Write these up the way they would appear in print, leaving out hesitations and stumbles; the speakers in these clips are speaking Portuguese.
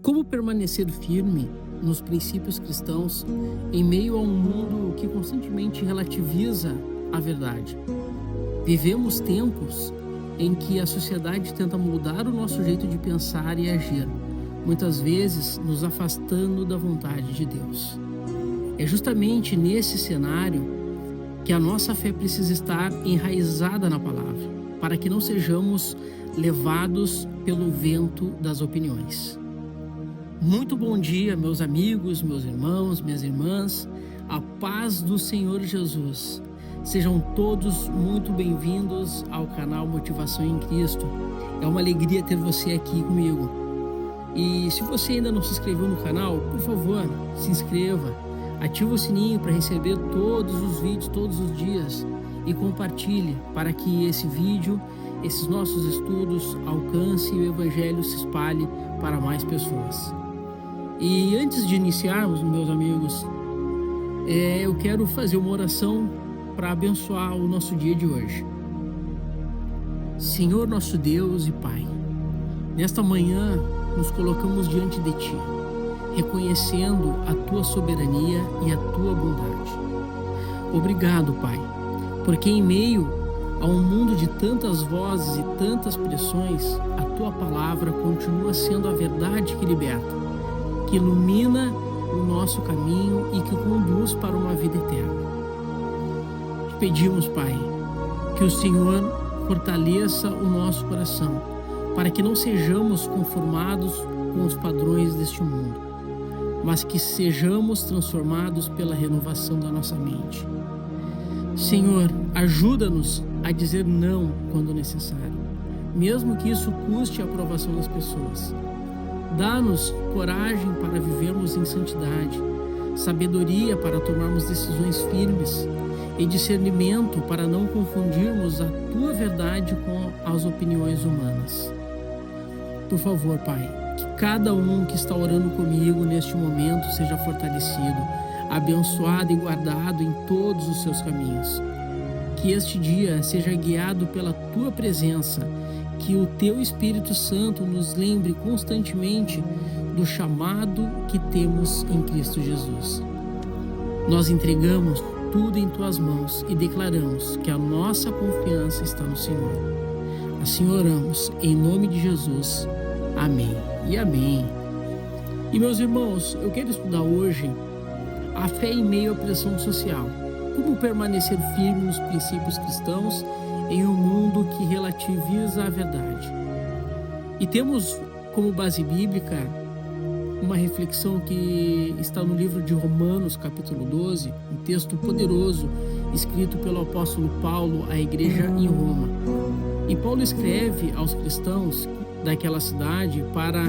Como permanecer firme nos princípios cristãos em meio a um mundo que constantemente relativiza a verdade? Vivemos tempos em que a sociedade tenta moldar o nosso jeito de pensar e agir, muitas vezes nos afastando da vontade de Deus. É justamente nesse cenário que a nossa fé precisa estar enraizada na palavra, para que não sejamos levados pelo vento das opiniões. Muito bom dia, meus amigos, meus irmãos, minhas irmãs, a paz do Senhor Jesus. Sejam todos muito bem-vindos ao canal Motivação em Cristo. É uma alegria ter você aqui comigo. E se você ainda não se inscreveu no canal, por favor, se inscreva, ative o sininho para receber todos os vídeos todos os dias e compartilhe para que esse vídeo, esses nossos estudos alcance e o Evangelho se espalhe para mais pessoas. E antes de iniciarmos, meus amigos, eu quero fazer uma oração para abençoar o nosso dia de hoje. Senhor nosso Deus e Pai, nesta manhã nos colocamos diante de Ti, reconhecendo a Tua soberania e a Tua bondade. Obrigado, Pai, porque em meio a um mundo de tantas vozes e tantas pressões, a Tua palavra continua sendo a verdade que liberta, que ilumina o nosso caminho e que conduz para uma vida eterna. Te pedimos, Pai, que o Senhor fortaleça o nosso coração, para que não sejamos conformados com os padrões deste mundo, mas que sejamos transformados pela renovação da nossa mente. Senhor, ajuda-nos a dizer não quando necessário, mesmo que isso custe a aprovação das pessoas. Dá-nos coragem para vivermos em santidade, sabedoria para tomarmos decisões firmes e discernimento para não confundirmos a Tua verdade com as opiniões humanas. Por favor, Pai, que cada um que está orando comigo neste momento seja fortalecido, abençoado e guardado em todos os seus caminhos. Que este dia seja guiado pela Tua presença, que o Teu Espírito Santo nos lembre constantemente do chamado que temos em Cristo Jesus. Nós entregamos tudo em Tuas mãos e declaramos que a nossa confiança está no Senhor. Assim oramos, em nome de Jesus. Amém e amém. E meus irmãos, eu quero estudar hoje a fé em meio à pressão social. Como permanecer firme nos princípios cristãos em um mundo que relativiza a verdade. E temos como base bíblica uma reflexão que está no livro de Romanos, capítulo 12, um texto poderoso escrito pelo apóstolo Paulo à igreja em Roma. E Paulo escreve aos cristãos daquela cidade para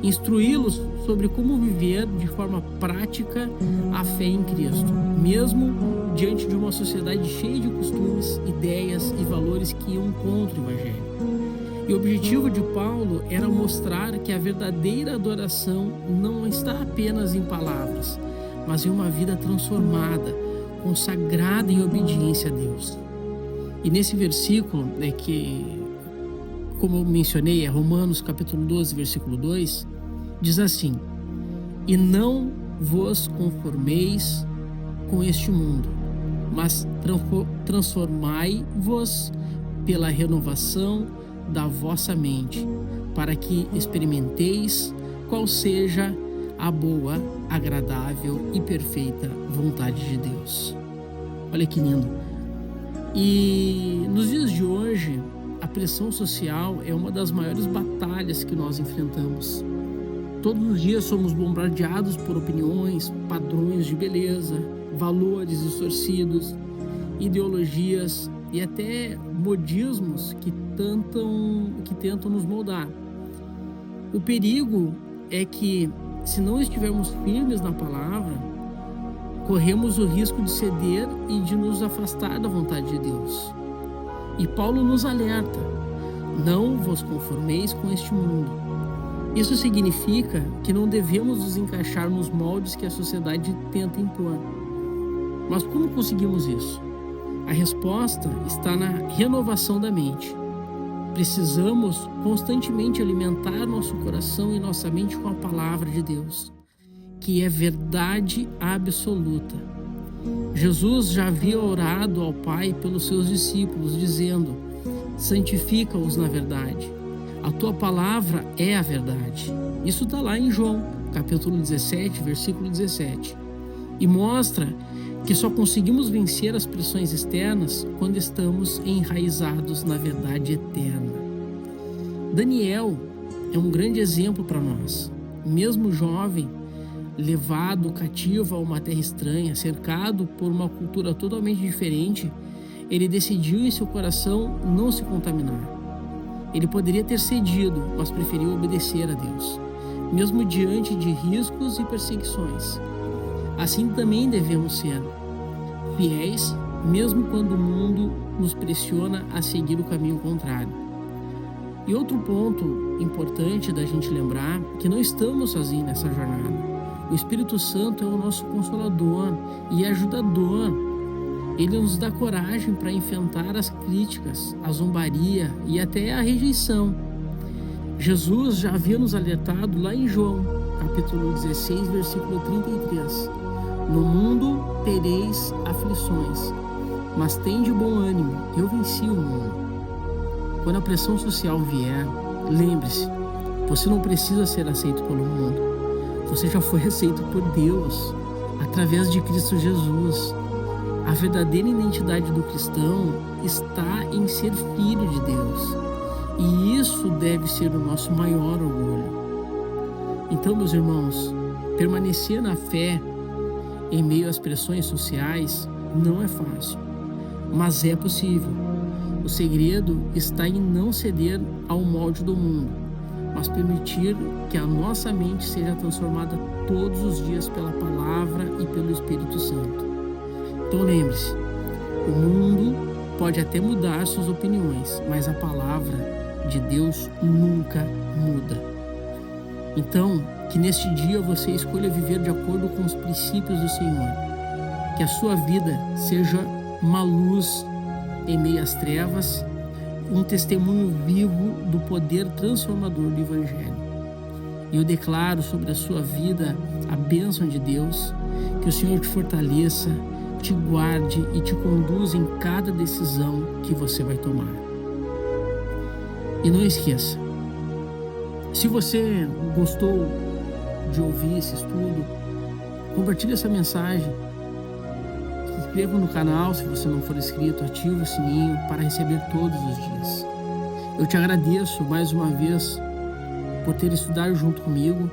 instruí-los sobre como viver de forma prática a fé em Cristo, mesmo diante de uma sociedade cheia de costumes, ideias e valores que iam contra o Evangelho. E o objetivo de Paulo era mostrar que a verdadeira adoração não está apenas em palavras, mas em uma vida transformada, consagrada em obediência a Deus. E nesse versículo, como eu mencionei, é Romanos capítulo 12, versículo 2, diz assim: "E não vos conformeis com este mundo, mas transformai-vos pela renovação da vossa mente, para que experimenteis qual seja a boa, agradável e perfeita vontade de Deus." Olha que lindo. E nos dias de hoje, a pressão social é uma das maiores batalhas que nós enfrentamos. Todos os dias somos bombardeados por opiniões, padrões de beleza, valores distorcidos, ideologias e até modismos que tentam nos moldar. O perigo é que, se não estivermos firmes na palavra, corremos o risco de ceder e de nos afastar da vontade de Deus. E Paulo nos alerta: não vos conformeis com este mundo. Isso significa que não devemos nos encaixar nos moldes que a sociedade tenta impor. Mas como conseguimos isso? A resposta está na renovação da mente. Precisamos constantemente alimentar nosso coração e nossa mente com a palavra de Deus, que é verdade absoluta. Jesus já havia orado ao Pai pelos seus discípulos, dizendo: santifica-os na verdade. A tua palavra é a verdade. Isso está lá em João, capítulo 17, versículo 17. E mostra que só conseguimos vencer as pressões externas quando estamos enraizados na verdade eterna. Daniel é um grande exemplo para nós. Mesmo jovem, levado cativo a uma terra estranha, cercado por uma cultura totalmente diferente, ele decidiu em seu coração não se contaminar. Ele poderia ter cedido, mas preferiu obedecer a Deus, mesmo diante de riscos e perseguições. Assim também devemos ser fiéis, mesmo quando o mundo nos pressiona a seguir o caminho contrário. E outro ponto importante da gente lembrar é que não estamos sozinhos nessa jornada. O Espírito Santo é o nosso consolador e ajudador. Ele nos dá coragem para enfrentar as críticas, a zombaria e até a rejeição. Jesus já havia nos alertado lá em João, capítulo 16, versículo 33. No mundo tereis aflições, mas tende bom ânimo, eu venci o mundo. Quando a pressão social vier, lembre-se, você não precisa ser aceito pelo mundo. Você já foi aceito por Deus, através de Cristo Jesus. A verdadeira identidade do cristão está em ser filho de Deus. E isso deve ser o nosso maior orgulho. Então, meus irmãos, permanecer na fé em meio às pressões sociais não é fácil, mas é possível. O segredo está em não ceder ao molde do mundo, mas permitir que a nossa mente seja transformada todos os dias pela palavra e pelo Espírito Santo. Então lembre-se, o mundo pode até mudar suas opiniões, mas a palavra de Deus nunca muda. Então, que neste dia você escolha viver de acordo com os princípios do Senhor. Que a sua vida seja uma luz em meio às trevas, um testemunho vivo do poder transformador do Evangelho. E eu declaro sobre a sua vida a bênção de Deus, que o Senhor te fortaleça, te guarde e te conduza em cada decisão que você vai tomar. E não esqueça, se você gostou de ouvir esse estudo, compartilhe essa mensagem, se inscreva no canal se você não for inscrito, ative o sininho para receber todos os dias. Eu te agradeço mais uma vez por ter estudado junto comigo.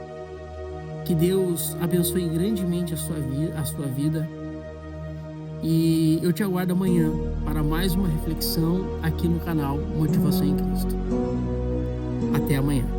Que Deus abençoe grandemente a sua vida. E eu te aguardo amanhã para mais uma reflexão aqui no canal Motivação em Cristo. Até amanhã.